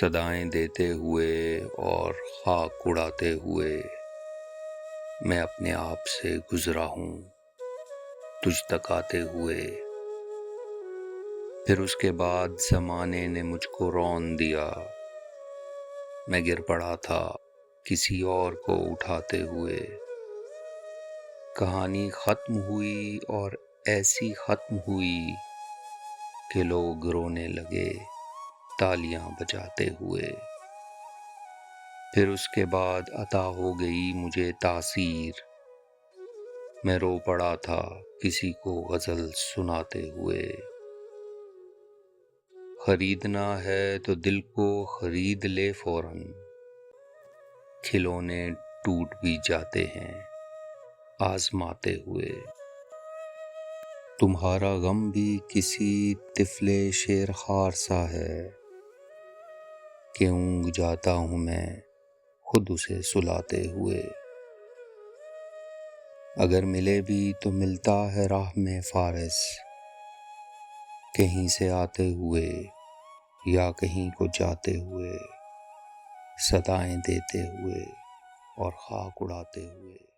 صدائیں دیتے ہوئے اور خاک اڑاتے ہوئے میں اپنے آپ سے گزرا ہوں تجھ تک آتے ہوئے۔ پھر اس کے بعد زمانے نے مجھ کو رون دیا، میں گر پڑا تھا کسی اور کو اٹھاتے ہوئے۔ کہانی ختم ہوئی اور ایسی ختم ہوئی کہ لوگ رونے لگے تالیاں بجاتے ہوئے۔ پھر اس کے بعد عطا ہو گئی مجھے تاثیر، میں رو پڑا تھا کسی کو غزل سناتے ہوئے۔ خریدنا ہے تو دل کو خرید لے فوراً، کھلونے ٹوٹ بھی جاتے ہیں آزماتے ہوئے۔ تمہارا غم بھی کسی طفل شیر خوار سا ہے کہ اونگ جاتا ہوں میں خود اسے سلاتے ہوئے۔ اگر ملے بھی تو ملتا ہے راہ میں فارس، کہیں سے آتے ہوئے یا کہیں کو جاتے ہوئے، صدائیں دیتے ہوئے اور خاک اڑاتے ہوئے۔